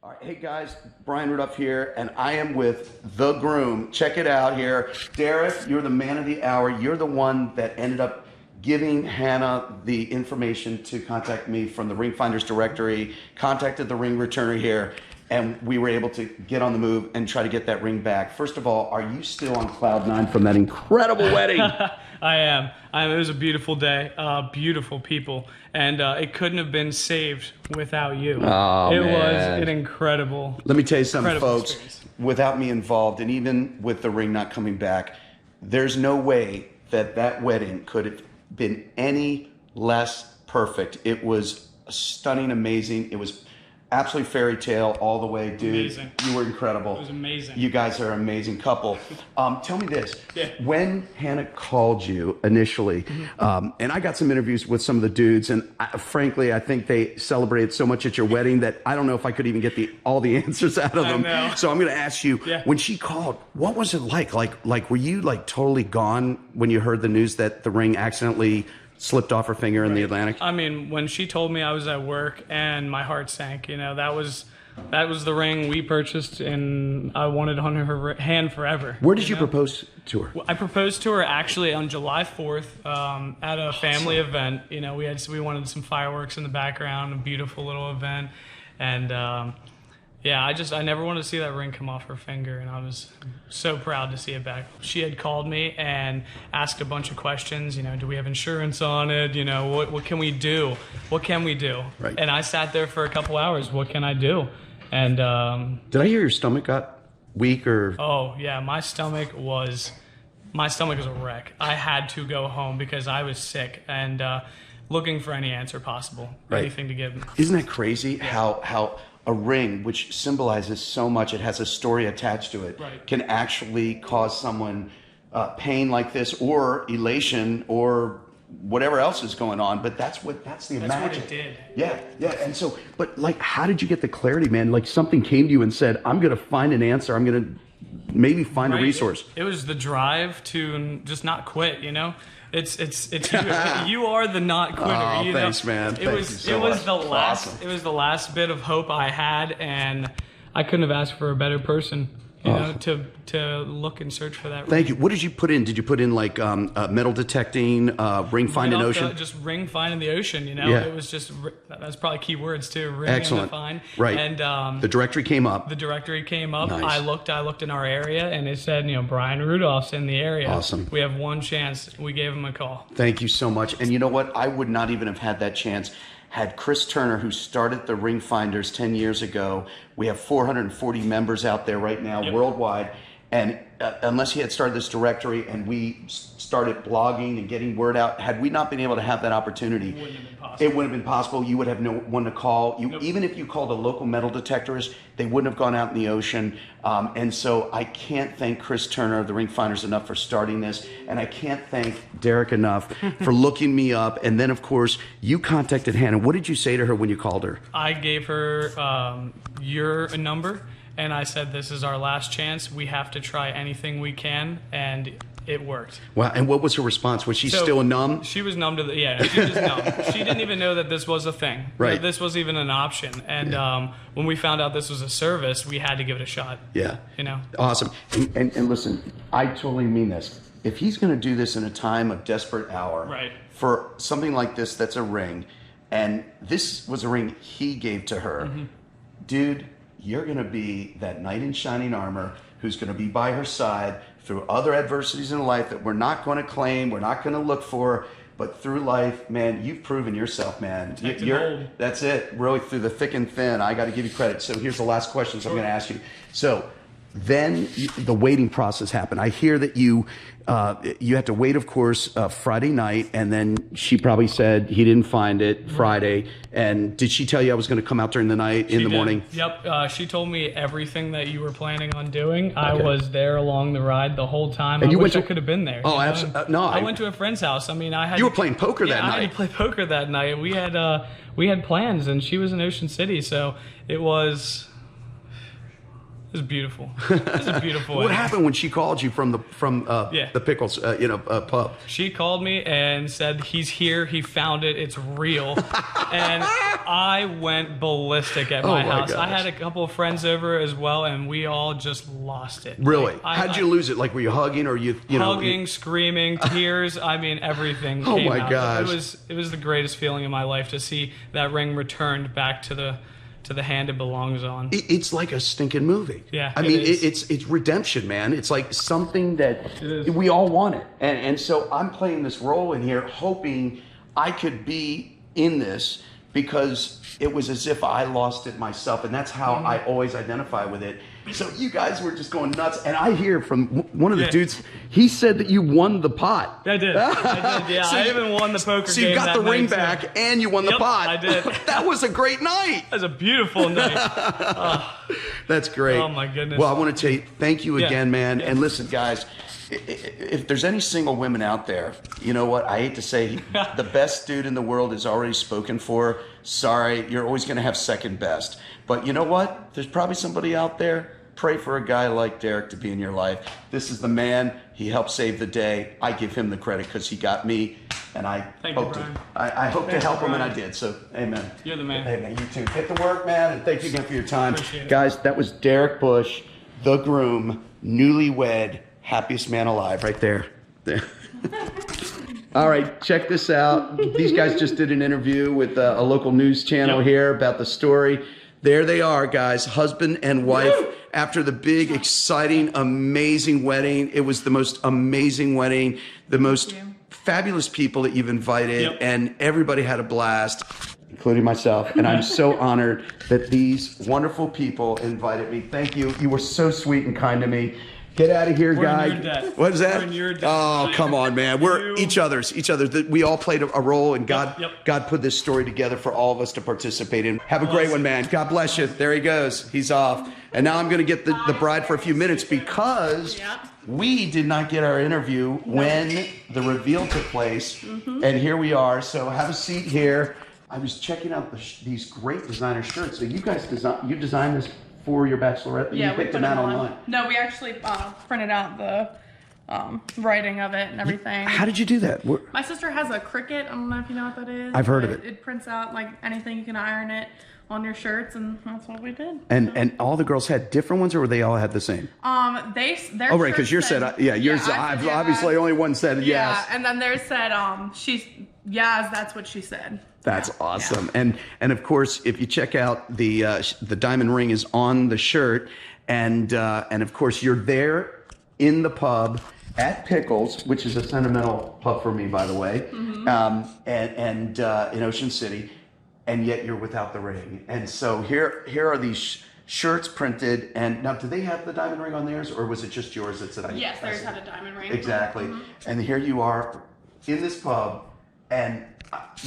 All right, hey guys, Brian Rudolph here, and I am with the groom. Check it out here. Derek, you're the man of the hour. You're the one that ended up giving Hannah the information to contact me from the Ring Finders directory, contacted the ring returner here, and we were able to get on the move and try to get that ring back. First of all, are you still on cloud nine from that incredible wedding? I am. It was a beautiful day, beautiful people, and it couldn't have been saved without you. Oh, it man. was an incredible. Let me tell you something, folks. Experience. Without me involved, and even with the ring not coming back, there's no way that wedding could have been any less perfect. It was stunning, amazing. It was absolutely fairy tale all the way, dude. Amazing. You were incredible. It was amazing. You guys are an amazing couple. Tell me this. Yeah. When Hannah called you initially, and I got some interviews with some of the dudes, and frankly, I think they celebrated so much at your wedding that I don't know if I could even get all the answers out of them. know. So I'm going to ask you, when she called, what was it like? Like, were you like totally gone when you heard the news that the ring accidentally slipped off her finger in the Atlantic? I mean, when she told me, I was at work and my heart sank. You know, that was the ring we purchased, and I wanted it on her hand forever. Where did you propose to her? I proposed to her actually on July 4th at a family event. You know, we wanted some fireworks in the background, a beautiful little event, and yeah, I never wanted to see that ring come off her finger, and I was so proud to see it back. She had called me and asked a bunch of questions. You know, do we have insurance on it? You know, what can we do? What can we do? Right. And I sat there for a couple hours. What can I do? And did I hear your stomach got weak or? Oh yeah, my stomach was a wreck. I had to go home because I was sick and looking for any answer possible, anything to give. Isn't that crazy how a ring, which symbolizes so much, it has a story attached to it, can actually cause someone pain like this, or elation, or whatever else is going on. But that's the magic. That's what it did. Yeah. And so, but like, how did you get the clarity, man? Like, something came to you and said, I'm going to find an answer. I'm going to maybe find a resource. It was the drive to just not quit, you know? It's you are the not quitter. Oh, you thanks, know? man. It was the last bit of hope I had, and I couldn't have asked for a better person, you know, to look and search for that. Thank you. What did you put in? Did you put in like metal detecting, ring find in ocean? Just ring find in the ocean, you know. Yeah. It was just, that's probably key words too. Ring Excellent. and find. Right. And the directory came up. The directory came up. Nice. I looked in our area, and it said, you know, Brian Rudolph's in the area. Awesome. We have one chance. We gave him a call. Thank you so much. And you know what? I would not even have had that chance had Chris Turner, who started the Ring Finders 10 years ago. We have 440 members out there right now worldwide. And unless he had started this directory and we started blogging and getting word out, had we not been able to have that opportunity, it wouldn't have been possible. You would have no one to call. Even if you called a local metal detectorist, they wouldn't have gone out in the ocean. And so I can't thank Chris Turner of the Ring Finders enough for starting this. And I can't thank Derek enough for looking me up. And then, of course, you contacted Hannah. What did you say to her when you called her? I gave her your number. And I said, this is our last chance. We have to try anything we can. And it worked. Wow. And what was her response? Was she still numb? She was numb to she was numb. She didn't even know that this was a thing. Right. That this was even an option. And when we found out this was a service, we had to give it a shot. Yeah. You know? Awesome. And listen, I totally mean this. If he's going to do this in a time of desperate hour for something like this, that's a ring, and this was a ring he gave to her, dude, you're going to be that knight in shining armor who's going to be by her side through other adversities in life that we're not going to claim, we're not going to look for, but through life, man, you've proven yourself, man. That's it, really, through the thick and thin. I got to give you credit. So here's the last question I'm going to ask you. So then the waiting process happened. I hear that you had to wait, of course, Friday night, and then she probably said he didn't find it Friday. And did she tell you I was going to come out during the night, in the morning? Yep. She told me everything that you were planning on doing. Okay. I was there along the ride the whole time. And I could have been there. Oh, absolutely. No, I went to a friend's house. I mean, you were playing poker that night. I had to play poker that night. We had plans, and she was in Ocean City, so it was It was beautiful. It was a beautiful What wedding. happened when she called you from the Pickles pub? She called me and said, he's here, he found it, it's real. And I went ballistic at my house. gosh. I had a couple of friends over as well, and we all just lost it. Really? Like, How'd you lose it? Like, were you hugging or you hugging, screaming, tears, I mean, everything Oh came my out. gosh. It was the greatest feeling in my life to see that ring returned back to the hand it belongs on. It's like a stinking movie. Yeah, I mean, is. it's redemption, man. It's like something that we all wanted. And so I'm playing this role in here hoping I could be in this because it was as if I lost it myself. And that's how I always identify with it. So you guys were just going nuts. And I hear from one of the dudes, he said that you won the pot. I did. Yeah. So I even won the poker game. So you got the ring night, back too. and you won the pot. I did. That was a great night. That was a beautiful night. That's great. Oh, my goodness. Well, I want to tell you, thank you Yeah. again, man. Yeah. And listen, guys, if there's any single women out there, you know what? I hate to say the best dude in the world is already spoken for. Sorry, you're always going to have second best. But you know what? There's probably somebody out there. Pray for a guy like Derek to be in your life. This is the man. He helped save the day. I give him the credit because he got me, and I hope to help him, and I did. So, amen. You're the man. Hey, man, you too. Get to work, man, and thank you again for your time. Appreciate it. Guys, that was Derek Bush, the groom, newlywed, happiest man alive, right there. All right, check this out. These guys just did an interview with a local news channel here about the story. There they are, guys, husband and wife. After the big, exciting, amazing wedding. It was the most amazing wedding, the most fabulous people that you've invited, and everybody had a blast, including myself. And I'm so honored that these wonderful people invited me. Thank you. You were so sweet and kind to me. Get out of here, guy. In your debt. What is that? We're in your debt. Oh, come on, man. We're each other's. We all played a role, and God put this story together for all of us to participate in. Have a great one, man. God bless you. There he goes. He's off. And now I'm going to get the bride for a few minutes because we did not get our interview when the reveal took place. And here we are. So have a seat here. I was checking out these great designer shirts. So you guys designed this for your bachelorette? Yeah, you picked them out online. No, we actually printed out the writing of it and everything. How did you do that? My sister has a Cricut. I don't know if you know what that is. I've heard of it. It prints out like anything. You can iron it on your shirts, and that's what we did. And all the girls had different ones, or were they all had the same? Their oh, right, because yours said yours. Obviously, only one said yes. Yeah, and then theirs said that's what she said. That's awesome. Yeah. And of course, if you check out the diamond ring is on the shirt, and of course you're there in the pub at Pickles, which is a sentimental pub for me, by the way, and in Ocean City, and yet you're without the ring. And so here are these shirts printed. And now, do they have the diamond ring on theirs, or was it just yours that said? Yes, theirs had a diamond ring. Exactly. And here you are in this pub, and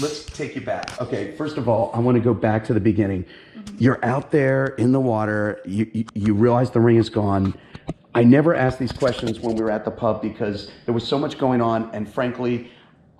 let's take you back. Okay, first of all, I want to go back to the beginning. You're out there in the water. You realize the ring is gone. I never asked these questions when we were at the pub because there was so much going on, and frankly,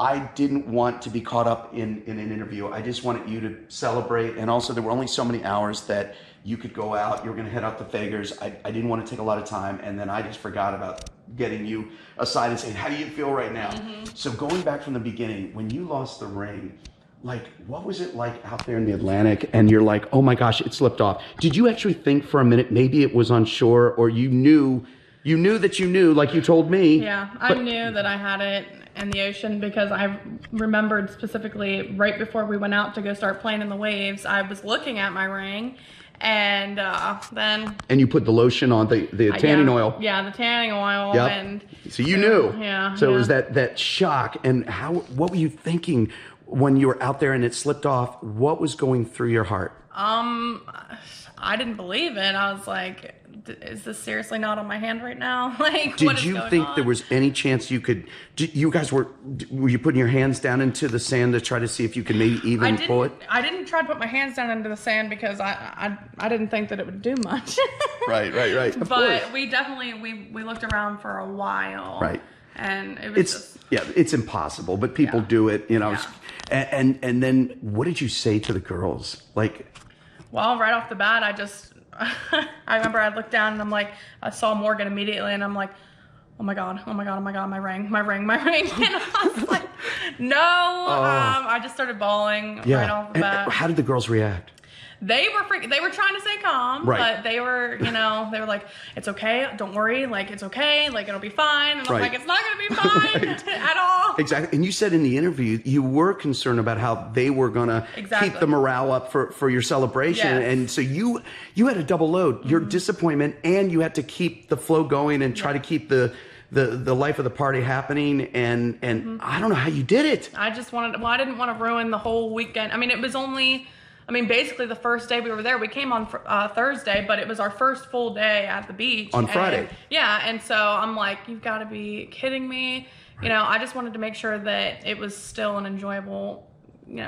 I didn't want to be caught up in an interview. I just wanted you to celebrate, and also there were only so many hours that you could go out. You were going to head out to Fagers. I didn't want to take a lot of time, and then I just forgot about getting you aside and saying, how do you feel right now? So going back from the beginning, when you lost the ring, like, what was it like out there in the Atlantic? And you're like, oh my gosh, it slipped off. Did you actually think for a minute maybe it was on shore, or you knew that you knew, like you told me? Yeah, I knew that I had it in the ocean because I remembered specifically right before we went out to go start playing in the waves, I was looking at my ring. And then... And you put the lotion on, the tanning oil. Yeah, the tanning oil. Yep. And so you knew. Yeah. So it was that shock. And what were you thinking when you were out there and it slipped off? What was going through your heart? I didn't believe it. I was like, is this seriously not on my hand right now? Like, did you think there was any chance you could? You guys were you putting your hands down into the sand to try to see if you could maybe even pull it? I didn't try to put my hands down into the sand because I didn't think that it would do much. Right. Of but course. we definitely we looked around for a while. Right. And it was it's impossible, but people do it, you know. Yeah. And then what did you say to the girls? Like, Well, right off the bat, I remember I looked down and I'm like, I saw Morgan immediately and I'm like, oh my God, my ring. And I was like, no, I just started bawling right off the bat. How did the girls react? They were trying to stay calm, but they were, they were like, it's okay, don't worry, like, it's okay, like, it'll be fine. And I'm like, it's not going to be fine at all. Exactly. And you said in the interview, you were concerned about how they were going to keep the morale up for your celebration. Yes. And so you had a double load, your disappointment, and you had to keep the flow going and try to keep the life of the party happening. And I don't know how you did it. I just I didn't want to ruin the whole weekend. I mean, it was only... basically the first day we were there, we came on Thursday, but it was our first full day at the beach. On Friday. And so I'm like, you've got to be kidding me. Right. I just wanted to make sure that it was still an enjoyable,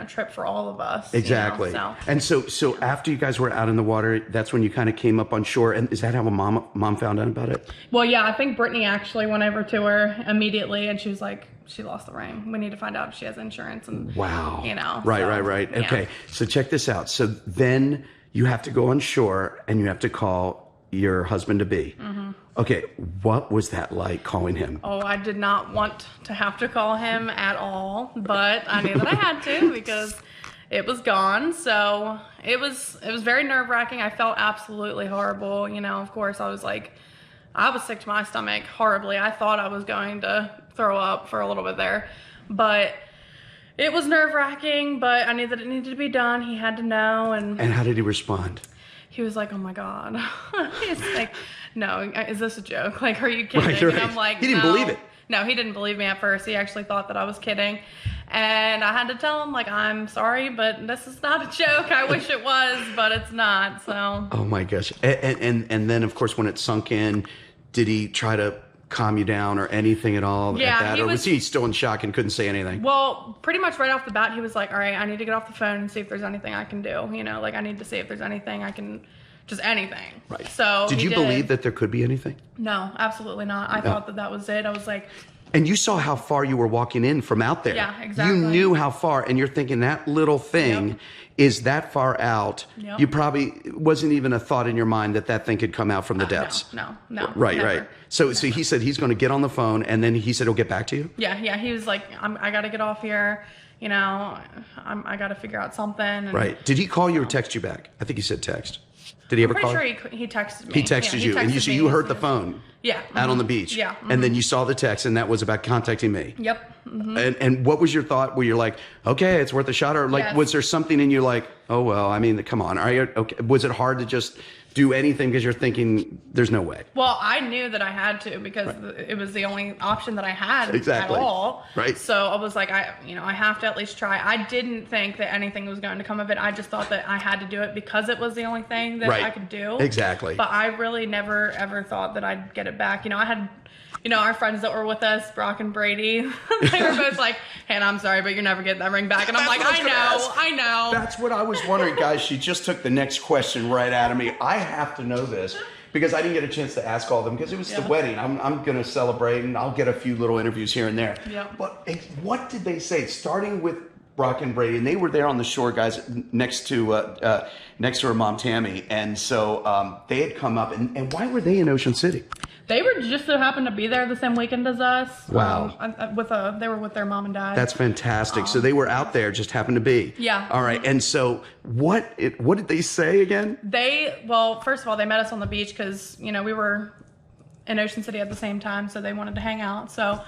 trip for all of us. Exactly. And so after you guys were out in the water, that's when you kind of came up on shore. And is that how mom found out about it? Well, yeah, I think Brittany actually went over to her immediately and she was like, she lost the ring. We need to find out if she has insurance. And wow. Right. Yeah. Okay. So check this out. So then you have to go on shore and you have to call your husband to be. Mm-hmm. Okay. What was that like calling him? Oh, I did not want to have to call him at all, but I knew that I had to because it was gone. So it was very nerve-wracking. I felt absolutely horrible. Of course I was sick to my stomach horribly. I thought I was going to throw up for a little bit there, but it was nerve-wracking, but I knew that it needed to be done. He had to know. And how did he respond? He was like, oh my God. He's like, no, is this a joke? Like, are you kidding? Right. And I'm like, he didn't believe it. No, he didn't believe me at first. He actually thought that I was kidding. And I had to tell him, like, I'm sorry, but this is not a joke. I wish it was, but it's not. So. Oh my gosh. And then, of course, when it sunk in, did he try to calm you down or anything at all? Yeah, at that? Or was he still in shock and couldn't say anything? Well, pretty much right off the bat, he was like, all right, I need to get off the phone and see if there's anything I can do. I need to see if there's anything I can, just anything. Right. So did you believe that there could be anything? No, absolutely not. I thought that was it. I was like... And you saw how far you were walking in from out there. Yeah, exactly. You knew how far, and you're thinking that little thing is that far out. Yep. You probably wasn't even a thought in your mind that thing could come out from the depths. No. Right, never. right. So he said he's going to get on the phone, and then he said he'll get back to you? Yeah. He was like, I got to get off here. I got to figure out something. And, right. Did he call you or text you back? I think he said text. Did he ever call you? I'm pretty sure he texted me. He texted you, and you heard the phone. Yeah. Out on the beach. Yeah. Mm-hmm. And then you saw the text, and that was about contacting me. Yep. Mm-hmm. And what was your thought? Were you like, okay, it's worth a shot? Or like, was there something in you like, oh, well, I mean, come on. Are you okay? Was it hard to just do anything because you're thinking there's no way? Well, I knew that I had to because it was the only option that I had at all. Right. So I was like, I have to at least try. I didn't think that anything was going to come of it. I just thought that I had to do it because it was the only thing that I could do. Exactly. But I really never ever thought that I'd get it back. I had our friends that were with us, Brock and Brady, they were both like, Hannah, I'm sorry, but you're never getting that ring back. And I'm like, I know. That's what I was wondering, guys. She just took the next question right out of me. I have to know this because I didn't get a chance to ask all of them because it was the wedding. I'm going to celebrate and I'll get a few little interviews here and there. Yeah. But what did they say? Starting with Brock and Brady, and they were there on the shore, guys, next to her mom, Tammy. And so they had come up. And why were they in Ocean City? They were just so happened to be there the same weekend as us. Wow. They were with their mom and dad. That's fantastic. So they were out there, just happened to be. Yeah. All right. And so what did they say again? First of all, they met us on the beach because, we were in Ocean City at the same time, so they wanted to hang out. So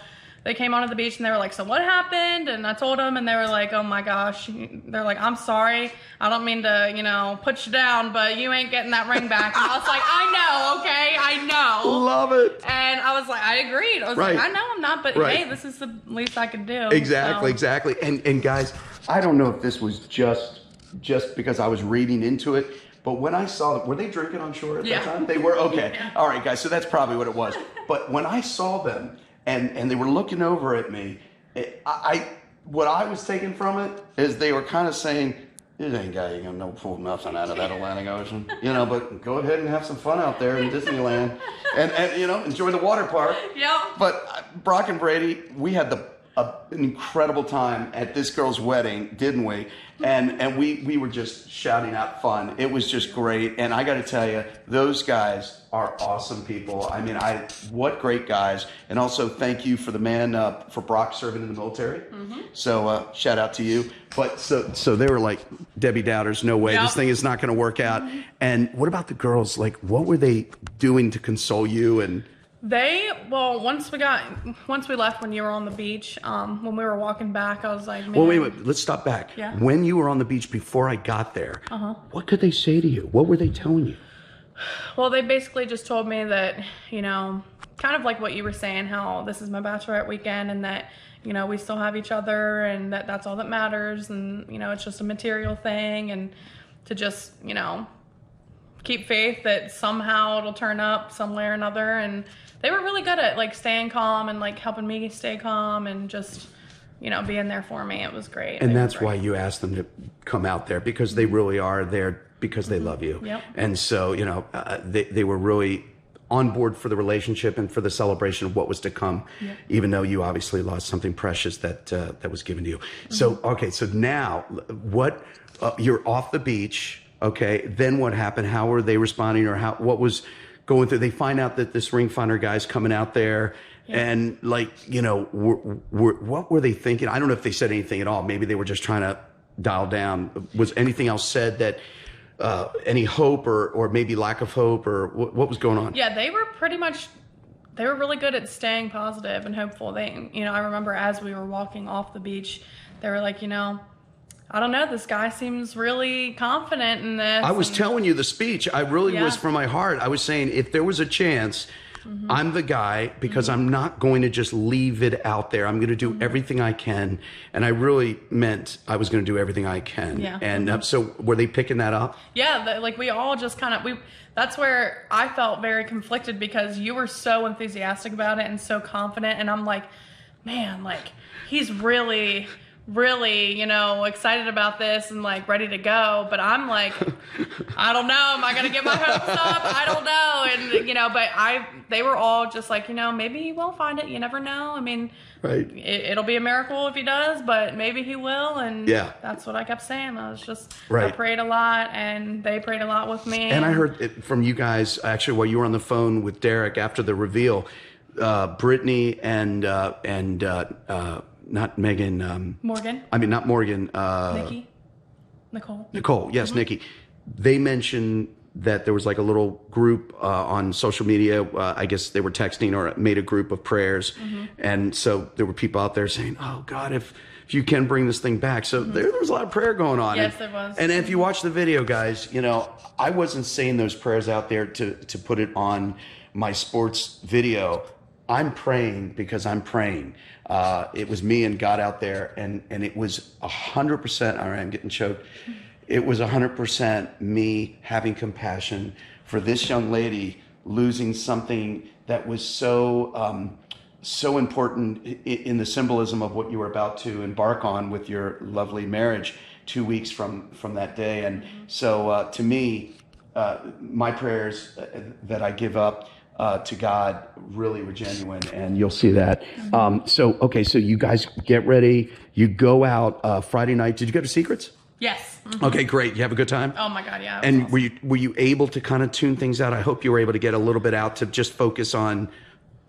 they came onto the beach and they were like, so what happened? And I told them and they were like, oh my gosh. They're like, I'm sorry. I don't mean to, put you down, but you ain't getting that ring back. And I was like, I know, okay? I know. Love it. And I was like, I agreed. I was like, I know I'm not, but hey, this is the least I could do. Exactly. And guys, I don't know if this was just because I was reading into it, but when I saw them, were they drinking on shore at that time? They were? Okay. Yeah. All right, guys. So that's probably what it was. But when I saw them, and they were looking over at me. What I was taking from it is they were kind of saying, "This ain't gonna pull nothing out of that Atlantic Ocean, But go ahead and have some fun out there in Disneyland, and enjoy the water park." Yeah. But Brock and Brady, we had the an incredible time at this girl's wedding, didn't we? And we were just shouting out fun. It was just great. And I got to tell you, those guys are awesome people. I mean, what great guys. And also thank you for the man, for Brock serving in the military. Mm-hmm. So shout out to you. But so they were like, Debbie Doubters, no way, this thing is not going to work out. Mm-hmm. And what about the girls? Like, what were they doing to console you? And once we left, when you were on the beach, when we were walking back, I was like, man. Well, wait, let's stop back. Yeah. When you were on the beach before I got there, what could they say to you? What were they telling you? Well, they basically just told me that, you know, kind of like what you were saying, how this is my bachelorette weekend and that, you know, we still have each other and that's all that matters. And, you know, it's just a material thing, and to just, you know, keep faith that somehow it'll turn up some way or another. And they were really good at like staying calm and like helping me stay calm and just, you know, being there for me. It was great. And that's why you asked them to come out there, because they really are there because they love you. Yep. And so, you know, they were really on board for the relationship and for the celebration of what was to come, even though you obviously lost something precious that was given to you. So, okay, so now what, you're off the beach, okay, then what happened? How were they responding, or what was going through? They find out that this ring finder guy's coming out there, and like, you know, what were they thinking? I don't know if they said anything at all. Maybe they were just trying to dial down. Was anything else said that, any hope or maybe lack of hope, or what was going on? Yeah, they were really good at staying positive and hopeful. You know, I remember as we were walking off the beach, they were like, you know, I don't know, this guy seems really confident in this. I was telling you the speech. I really was from my heart. I was saying, if there was a chance, I'm the guy, because I'm not going to just leave it out there. I'm going to do everything I can. And I really meant I was going to do everything I can. Yeah. And so were they picking that up? Yeah, like we all just kind of, that's where I felt very conflicted, because you were so enthusiastic about it and so confident. And I'm like, man, like he's really, you know, excited about this and like ready to go. But I'm like, I don't know, am I gonna get my hopes up? I don't know. And you know, but they were all just like, you know, maybe he will find it, you never know. I mean, it'll be a miracle if he does, but maybe he will. And that's what I kept saying. I was just, I prayed a lot, and they prayed a lot with me. And I heard it from you guys, actually, while you were on the phone with Derek after the reveal, Brittany and not Megan. Morgan. I mean, not Morgan. Nikki. Nicole, yes, Nikki. They mentioned that there was like a little group on social media. I guess they were texting or made a group of prayers. And so there were people out there saying, oh, God, if you can bring this thing back. So there was a lot of prayer going on. Yes, there was. And if you watch the video, guys, you know, I wasn't saying those prayers out there to put it on my sports video. I'm praying because I'm praying. It was me and God out there, and it was 100%, all right, I'm getting choked. It was 100% me having compassion for this young lady losing something that was so important in the symbolism of what you were about to embark on with your lovely marriage 2 weeks from that day. And so to me, my prayers that I give up to God really were genuine, and you'll see that. So you guys get ready. You go out Friday night. Did you go to Secrets? Yes. Okay, great. You have a good time? Oh my God, yeah. And awesome. were you able to kind of tune things out? I hope you were able to get a little bit out to just focus on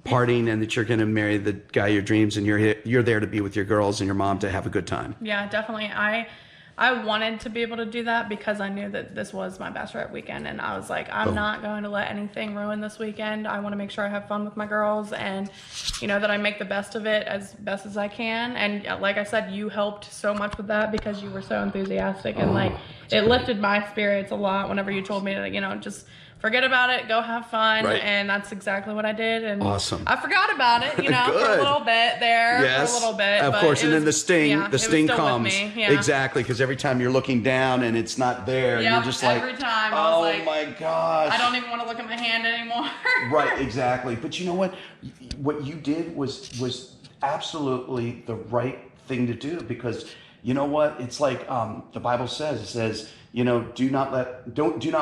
partying, and that you're going to marry the guy of your dreams, and you're there to be with your girls and your mom to have a good time. Yeah, definitely. I wanted to be able to do that because I knew that this was my bachelorette weekend, and I was like, I'm not going to let anything ruin this weekend. I want to make sure I have fun with my girls, and you know, that I make the best of it as best as I can. And like I said, you helped so much with that because you were so enthusiastic, and like it lifted my spirits a lot whenever you told me to, you know, just forget about it, go have fun. And that's exactly what I did. And awesome. I forgot about it, you know, for a little bit there. Yes, for a little bit. Of course, and then the sting comes. Yeah. Exactly, because every time you're looking down and it's not there, you're just like, every time. oh like, my gosh. I don't even want to look at my hand anymore. Right, exactly. But you know what? What you did was absolutely the right thing to do, because you know what? It's like the Bible says. It says, you know, do not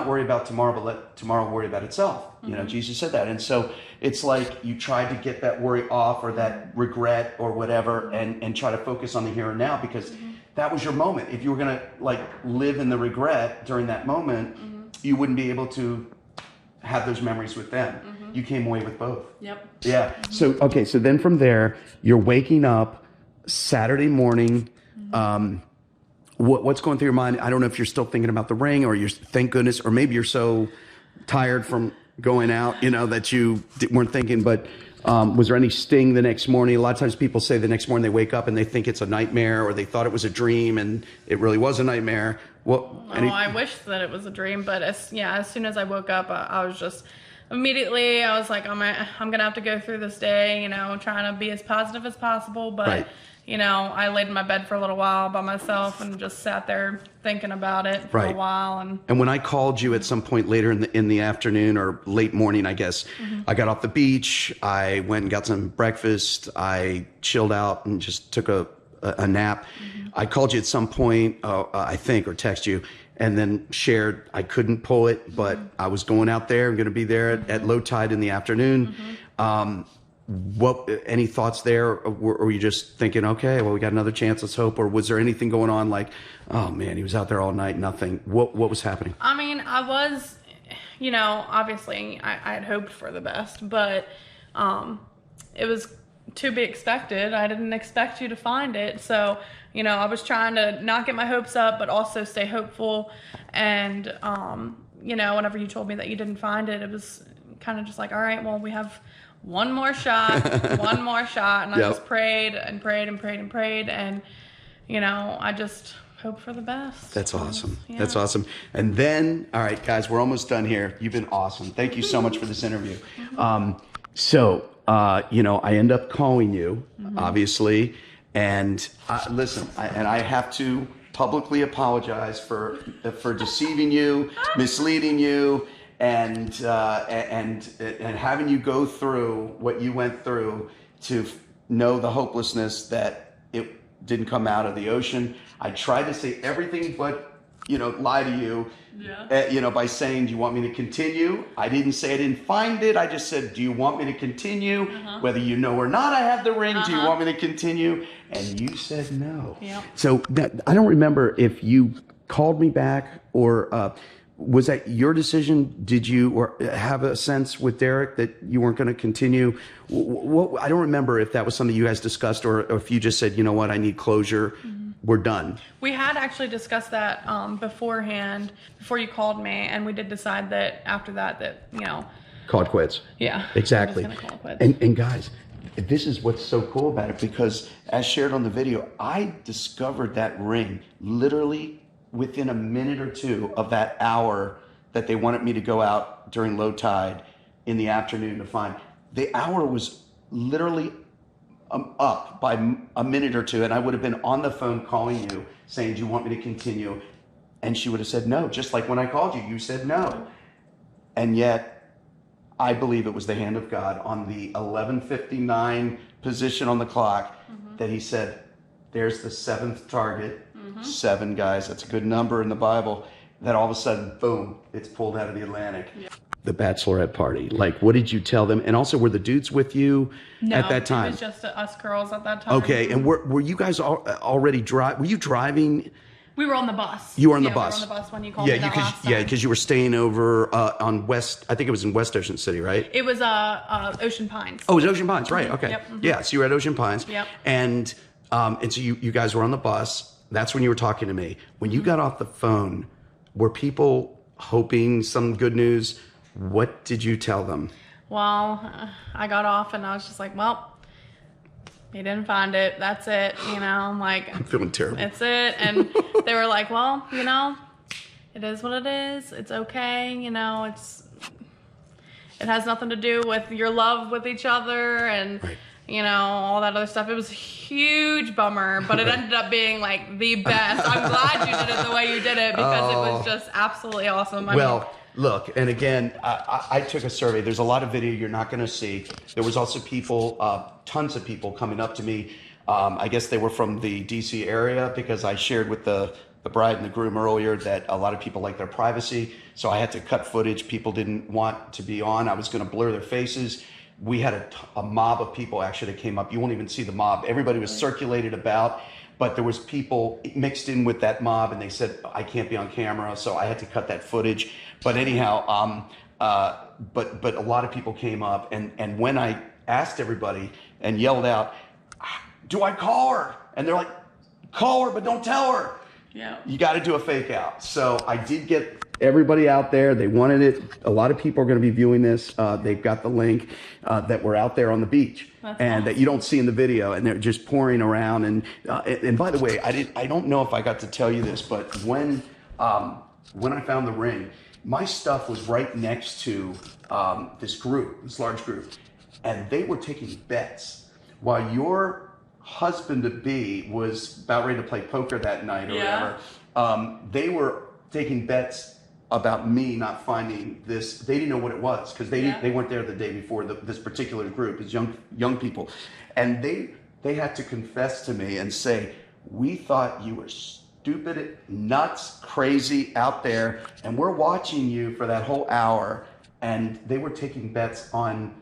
worry about tomorrow, but let tomorrow worry about itself. You know, Jesus said that. And so it's like you try to get that worry off or that regret or whatever and try to focus on the here and now, because that was your moment. If you were going to like live in the regret during that moment, you wouldn't be able to have those memories with them. You came away with both. Yep. Yeah. So, okay. So then from there, you're waking up Saturday morning. What's going through your mind? I don't know if you're still thinking about the ring, or you're, thank goodness, or maybe you're so tired from going out, you know, that you weren't thinking, but was there any sting the next morning? A lot of times people say the next morning they wake up and they think it's a nightmare, or they thought it was a dream and it really was a nightmare. I wish that it was a dream, but as soon as I woke up, I was just immediately, I was like, I'm going to have to go through this day, you know, trying to be as positive as possible. But, you know, I laid in my bed for a little while by myself and just sat there thinking about it for a while. And when I called you at some point later in the afternoon or late morning, I guess, I got off the beach. I went and got some breakfast. I chilled out and just took a nap. I called you at some point, I think, or text you, and then shared I couldn't pull it, but I was going out there. I'm going to be there at low tide in the afternoon. Any thoughts there? Or were you just thinking, okay, well, we got another chance, let's hope? Or was there anything going on like, oh man, he was out there all night, nothing? What was happening? I mean, I was, you know, obviously I had hoped for the best, but it was to be expected. I didn't expect you to find it. So, you know, I was trying to not get my hopes up, but also stay hopeful. And, you know, whenever you told me that you didn't find it, it was kind of just like, all right, well, we have one more shot. And I just prayed and prayed and prayed and prayed. And, you know, I just hope for the best. That's awesome. That's awesome. And then, all right, guys, we're almost done here. You've been awesome. Thank you so much for this interview. You know, I end up calling you, obviously. And listen, I have to publicly apologize for deceiving you, misleading you, and having you go through what you went through to know the hopelessness that it didn't come out of the ocean. I tried to say everything but, you know, lie to you, you know, by saying, do you want me to continue? I didn't say I didn't find it. I just said, do you want me to continue? Whether you know or not I have the ring, do you want me to continue? And you said no. So I don't remember if you called me back or was that your decision? Did you have a sense with Derek that you weren't going to continue? I don't remember if that was something you guys discussed or if you just said, you know what, I need closure. We're done. We had actually discussed that beforehand, before you called me, and we did decide that after that, you know. Call it quits. Yeah. Exactly. Call it quits. And guys, this is what's so cool about it, because as shared on the video, I discovered that ring literally within a minute or two of that hour that they wanted me to go out during low tide in the afternoon to find. The hour was literally up by a minute or two, and I would have been on the phone calling you saying, do you want me to continue? And she would have said no, just like when I called you, you said no. And yet, I believe it was the hand of God on the 11:59 position on the clock that he said, there's the seventh target. 7, guys, that's a good number in the Bible. That all of a sudden, boom, it's pulled out of the Atlantic. The bachelorette party, like, what did you tell them? And also, were the dudes with you at that time? No, it was just us girls at that time. Okay, and were you guys already were you driving? We were on the bus. You were on the bus. We were on the bus when you called me that last time. Yeah, because you were staying over on West, I think it was in West Ocean City, right? It was Ocean Pines. Oh, it was Ocean Pines, right, okay. Yep. Yeah, so you were at Ocean Pines. Yep. And so you guys were on the bus. That's when you were talking to me. When you got off the phone, were people hoping some good news? What did you tell them? Well, I got off and I was just like, well, he didn't find it. That's it. You know, I'm like, I'm feeling terrible. That's it. And they were like, well, you know, it is what it is. It's okay. You know, it has nothing to do with your love with each other and, you know, all that other stuff. It was a huge bummer, but it ended up being like the best. I'm glad you did it the way you did it because it was just absolutely awesome. I mean, look, and again, I took a survey. There's a lot of video you're not going to see. There was also people, tons of people coming up to me I guess they were from the DC area, because I shared with the bride and the groom earlier that a lot of people like their privacy. So I had to cut footage people didn't want to be on. I was going to blur their faces. We had a mob of people actually that came up. You won't even see the mob. Everybody was circulated about, but there was people mixed in with that mob, and they said, I can't be on camera, so I had to cut that footage. But anyhow, but a lot of people came up, and when I asked everybody and yelled out, do I call her? And they're like, call her, but don't tell her. Yeah. You got to do a fake out. So I did get everybody out there. They wanted it. A lot of people are going to be viewing this. They've got the link that we're out there on the beach. That's and awesome. That you don't see in the video, and they're just pouring around. And by the way, I don't know if I got to tell you this, but when I found the ring, my stuff was right next to this large group, and they were taking bets while your husband-to-be was about ready to play poker that night or whatever. They were taking bets about me not finding this. They didn't know what it was, because they weren't there the day before. This particular group is young people, and they had to confess to me and say, we thought you were stupid, nuts, crazy out there, and we're watching you for that whole hour. And they were taking bets on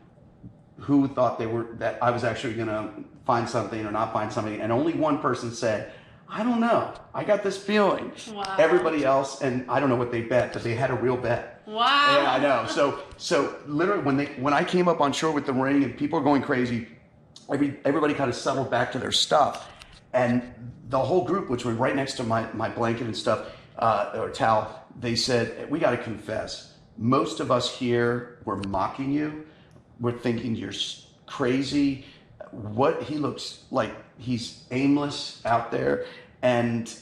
who thought that I was actually going to find something or not find something. And only one person said, I don't know, I got this feeling. Wow. Everybody else, and I don't know what they bet, but they had a real bet. Wow. Yeah, I know. So literally when I came up on shore with the ring and people are going crazy, everybody kind of settled back to their stuff. And the whole group, which was right next to my blanket and stuff, or towel, they said, we got to confess. Most of us here were mocking you. We're thinking you're crazy. What he looks like, he's aimless out there, and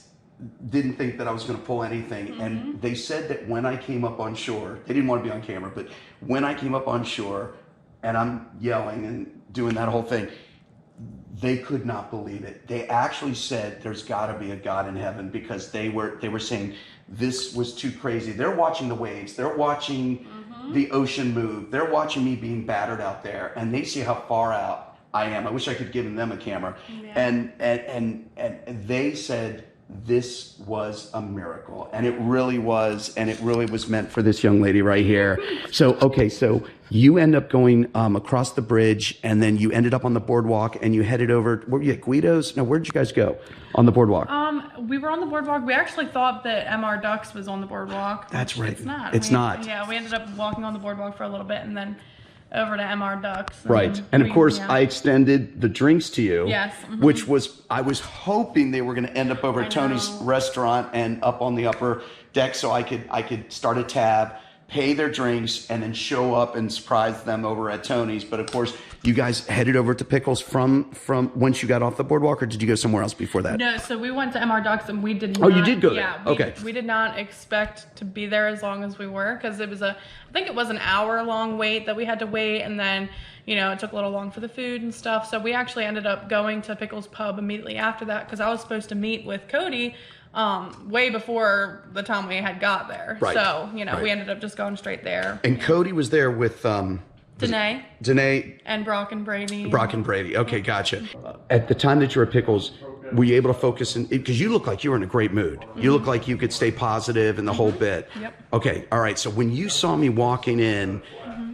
didn't think that I was going to pull anything. Mm-hmm. And they said that when I came up on shore, they didn't want to be on camera, but when I came up on shore and I'm yelling and doing that whole thing, they could not believe it. They actually said there's got to be a God in heaven, because they were saying this was too crazy. They're watching the waves. They're watching the ocean move. They're watching me being battered out there, and they see how far out I am. I wish I could give them a camera. Yeah. And they said this was a miracle, and it really was, and it really was meant for this young lady right here. So you end up going across the bridge, and then you ended up on the boardwalk, and you headed over. Where were you at, Guido's? No, where'd you guys go on the boardwalk? We were on the boardwalk. We actually thought that MR Ducks was on the boardwalk. That's right. It's not. It's not. Yeah, we ended up walking on the boardwalk for a little bit, and then over to MR Ducks. Right. And of course, I extended the drinks to you. Yes. Mm-hmm. Which I was hoping they were going to end up over at Tony's restaurant and up on the upper deck, so I could start a tab, pay their drinks, and then show up and surprise them over at Tony's. But of course, you guys headed over to Pickles from once you got off the boardwalk, or did you go somewhere else before that? No, so we went to MR Ducks, and we did not. Oh, you did go there? Yeah. Okay. We did not expect to be there as long as we were, because I think it was an hour-long wait that we had to wait, and then, it took a little long for the food and stuff. So we actually ended up going to Pickles Pub immediately after that, because I was supposed to meet with Cody way before the time we had got there. Right. So, we ended up just going straight there. And Cody was there with Danae and Brock and Brady. Okay, gotcha. At the time that you were at Pickles, were you able to focus because you look like you were in a great mood. Mm-hmm. You look like you could stay positive and the whole bit. Yep. Okay. All right. So when you saw me walking in,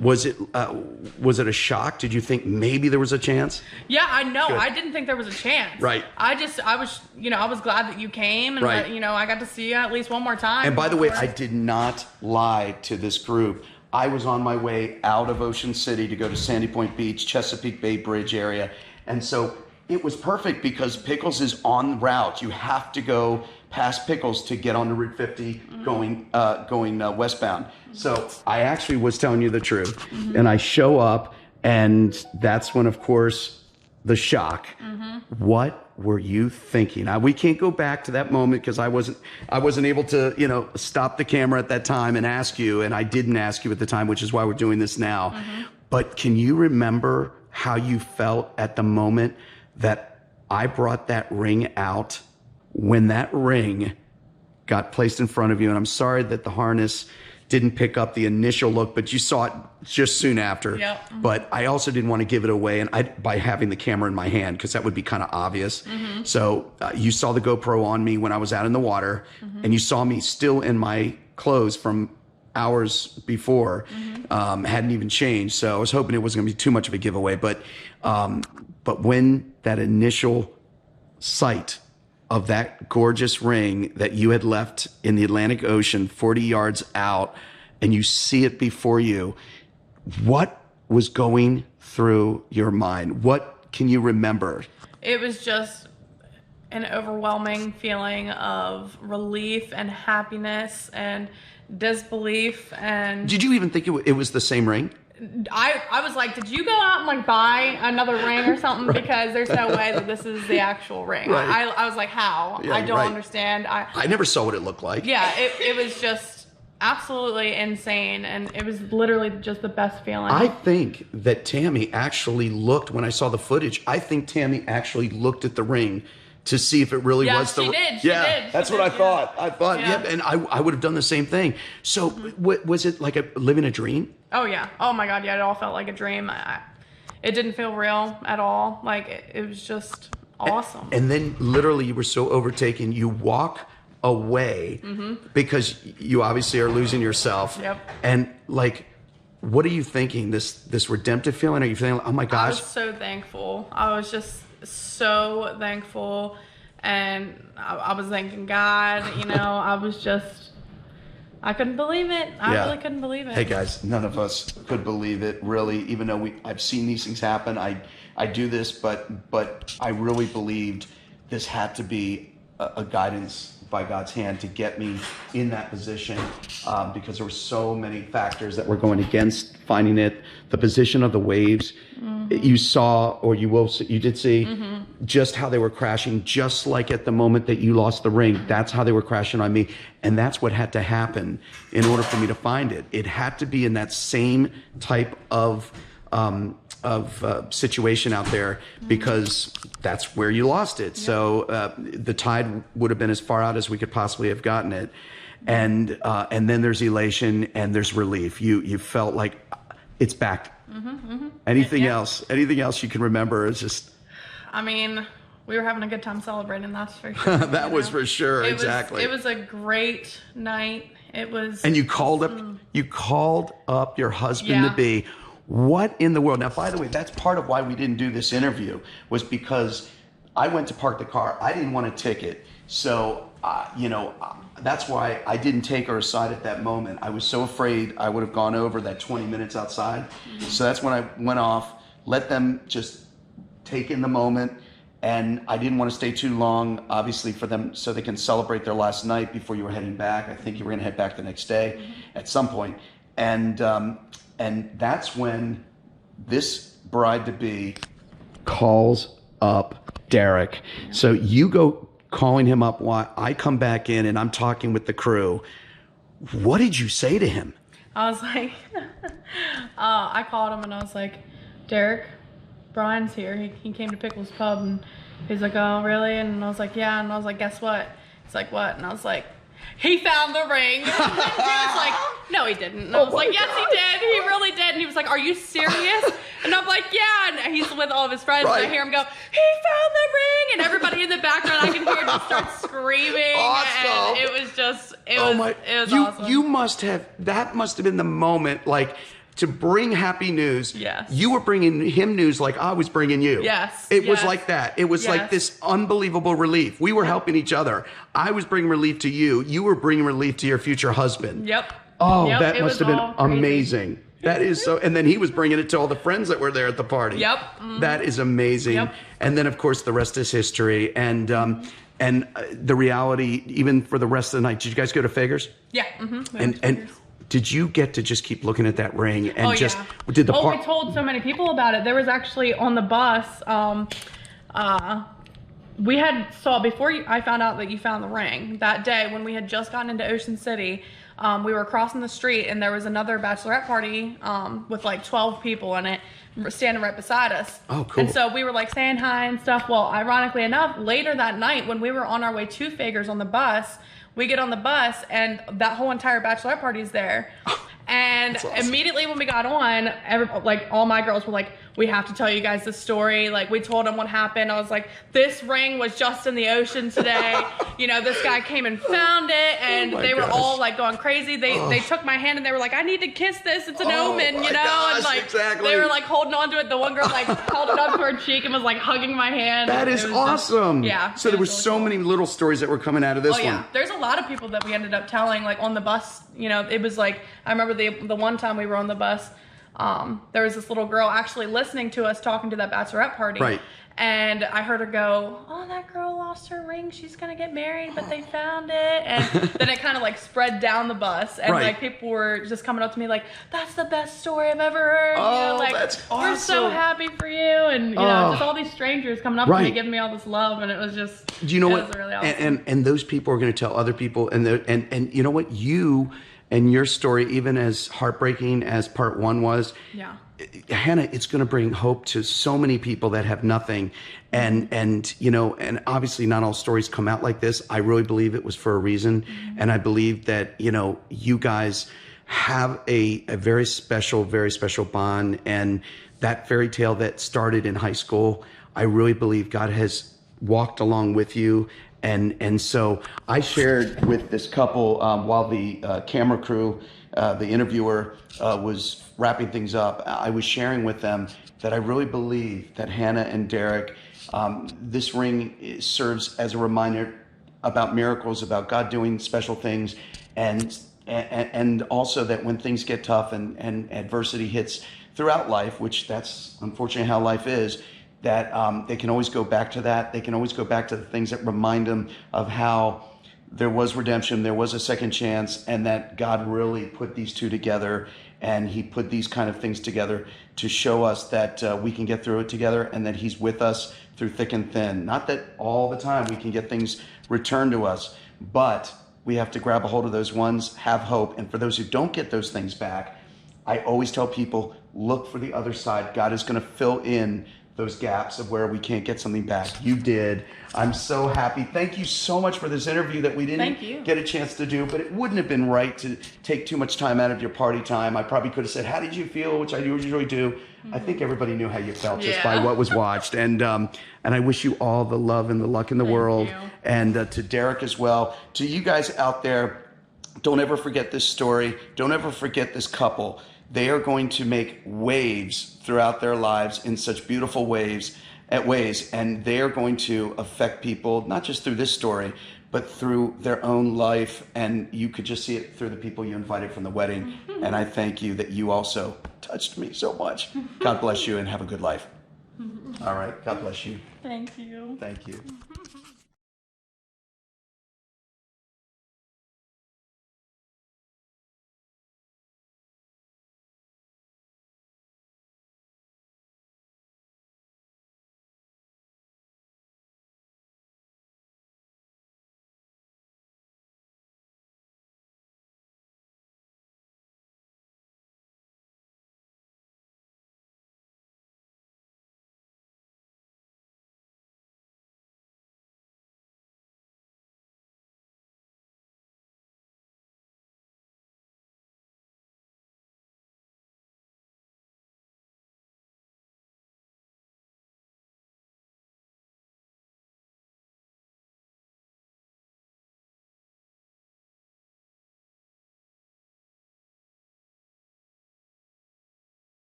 was it a shock? Did you think maybe there was a chance? Yeah, I know. Good. I didn't think there was a chance. Right. I was glad that you came, and right. I got to see you at least one more time. And by the way, I did not lie to this group. I was on my way out of Ocean City to go to Sandy Point Beach, Chesapeake Bay Bridge area. And so it was perfect, because Pickles is on route. You have to go past Pickles to get on the Route 50 going westbound. So I actually was telling you the truth. And I show up, and that's when, of course, the shock. What were you thinking? Now, we can't go back to that moment, because I wasn't able to, stop the camera at that time and ask you, and I didn't ask you at the time, which is why we're doing this now. But can you remember how you felt at the moment that I brought that ring out, when that ring got placed in front of you? And I'm sorry that the harness didn't pick up the initial look, but you saw it just soon after. Yep. But I also didn't want to give it away by having the camera in my hand, because that would be kind of obvious. So you saw the GoPro on me when I was out in the water, and you saw me still in my clothes from hours before, hadn't even changed. So I was hoping it wasn't going to be too much of a giveaway. But when that initial sight of that gorgeous ring that you had left in the Atlantic Ocean 40 yards out, and you see it before you, what was going through your mind? What can you remember? It was just an overwhelming feeling of relief and happiness and disbelief. And did you even think it was the same ring? I was like, did you go out and like buy another ring or something? Right. Because there's no way that this is the actual ring. Right. I was like, how? Yeah, I don't right. understand. I never saw what it looked like. Yeah, it was just absolutely insane, and it was literally just the best feeling. I think that Tammy actually looked, when I saw the footage, I think Tammy actually looked at the ring to see if it really was the ring. She did. That's what I thought. I thought, and I would have done the same thing. So was it like living a dream? Oh, yeah. Oh, my God. Yeah, it all felt like a dream. It didn't feel real at all. Like, it was just awesome. And then literally you were so overtaken, you walk away because you obviously are losing yourself. Yep. And like, what are you thinking? This redemptive feeling? Are you feeling like, oh my gosh? I was so thankful. I was just so thankful. And I was thanking God, I was just... I couldn't believe it. I really couldn't believe it. Hey guys, none of us could believe it, really, even though I've seen these things happen. I do this, but I really believed this had to be a guidance by God's hand to get me in that position, because there were so many factors that were going against finding it. The position of the waves, you saw, or you did see just how they were crashing, just like at the moment that you lost the ring. That's how they were crashing on me. And that's what had to happen in order for me to find it. It had to be in that same type of situation out there, because that's where you lost it. So the tide would have been as far out as we could possibly have gotten it. And then there's elation and there's relief. You felt like it's back. Anything else you can remember is just... I mean, we were having a good time celebrating, that's for sure. That was for sure, exactly. It was a great night. It was... And you called up your husband to be. What in the world? Now, by the way, that's part of why we didn't do this interview, was because I went to park the car. I didn't want a ticket. So, that's why I didn't take her aside at that moment. I was so afraid I would have gone over that 20 minutes outside. So that's when I went off, let them just take in the moment. And I didn't want to stay too long, obviously, for them, so they can celebrate their last night before you were heading back. I think you were going to head back the next day at some point. And that's when this bride-to-be calls up Derek. So you go calling him up while I come back in and I'm talking with the crew. What did you say to him? I was like, I called him and I was like, Derek, Brian's here. He came to Pickles Pub, and he's like, oh, really? And I was like, yeah. And I was like, guess what? He's like, what? And I was like, he found the ring. And he was like, no, he didn't. And I was like, yes, he did. He really did. And he was like, are you serious? And I'm like, yeah. And he's with all of his friends. Right. And I hear him go, he found the ring. And everybody in the background, I can hear just start screaming. Awesome. And it was just, it was awesome. You must have, that must have been the moment, like, to bring happy news. Yes. You were bringing him news like I was bringing you. Yes. It was like that. It was like this unbelievable relief. We were helping each other. I was bringing relief to you. You were bringing relief to your future husband. Yep. Oh, that must have been amazing. That is so. And then he was bringing it to all the friends that were there at the party. Yep. That is amazing. Yep. And then, of course, the rest is history. And the reality, even for the rest of the night. Did you guys go to Fagers? Yeah. And did you get to just keep looking at that ring and we told so many people about it. There was actually on the bus, we had saw before I found out that you found the ring that day when we had just gotten into Ocean City. We were crossing the street and there was another bachelorette party with like 12 people in it standing right beside us. Oh, cool. And so we were like saying hi and stuff. Well, ironically enough, later that night when we were on our way to Fagers on the bus, We get on the bus, and that whole entire bachelorette party is there. And awesome. Immediately when we got on, all my girls were like, we have to tell you guys this story. Like, we told them what happened. I was like, this ring was just in the ocean today. This guy came and found it, and they were all like going crazy. They took my hand and they were like, I need to kiss this. It's an omen, Gosh, and exactly. They were like holding on to it. The one girl like held it up to her cheek and was like hugging my hand. That is awesome. Yeah. So there were so many little stories that were coming out of this one. There's a lot of people that we ended up telling, like on the bus. It was like, I remember the one time we were on the bus, there was this little girl actually listening to us talking to that bachelorette party. Right. And I heard her go, oh, that girl lost her ring. She's going to get married, but they found it. And then it kind of like spread down the bus. And like people were just coming up to me like, that's the best story I've ever heard. Oh, that's awesome. We're so happy for you. And, just all these strangers coming up to me, giving me all this love. And it was just, do you know what? Was really awesome. And those people are going to tell other people. And you know what? You and your story, even as heartbreaking as part one was, Hannah, it's going to bring hope to so many people that have nothing. And obviously not all stories come out like this. I really believe it was for a reason. Mm-hmm. And I believe that, you guys have a very special bond. And that fairy tale that started in high school, I really believe God has walked along with you. And so I shared with this couple while the camera crew, the interviewer was wrapping things up. I was sharing with them that I really believe that Hannah and Derek, this ring serves as a reminder about miracles, about God doing special things, and also that when things get tough and adversity hits throughout life, which that's unfortunately how life is, that they can always go back to that. They can always go back to the things that remind them of how there was redemption, there was a second chance, and that God really put these two together, and he put these kind of things together to show us that we can get through it together, and that he's with us through thick and thin. Not that all the time we can get things returned to us, but we have to grab a hold of those ones, have hope. And for those who don't get those things back, I always tell people, look for the other side. God is going to fill in those gaps of where we can't get something back. You did. I'm so happy. Thank you so much for this interview that we didn't get a chance to do, but it wouldn't have been right to take too much time out of your party time. I probably could have said, how did you feel? Which I usually do. Mm-hmm. I think everybody knew how you felt just by what was watched. And I wish you all the love and the luck in the world. And to Derek as well. To you guys out there, don't ever forget this story. Don't ever forget this couple. They are going to make waves throughout their lives in such beautiful ways, and they are going to affect people, not just through this story, but through their own life. And you could just see it through the people you invited from the wedding. Mm-hmm. And I thank you that you also touched me so much. God bless you and have a good life. Mm-hmm. All right. God bless you. Thank you. Thank you.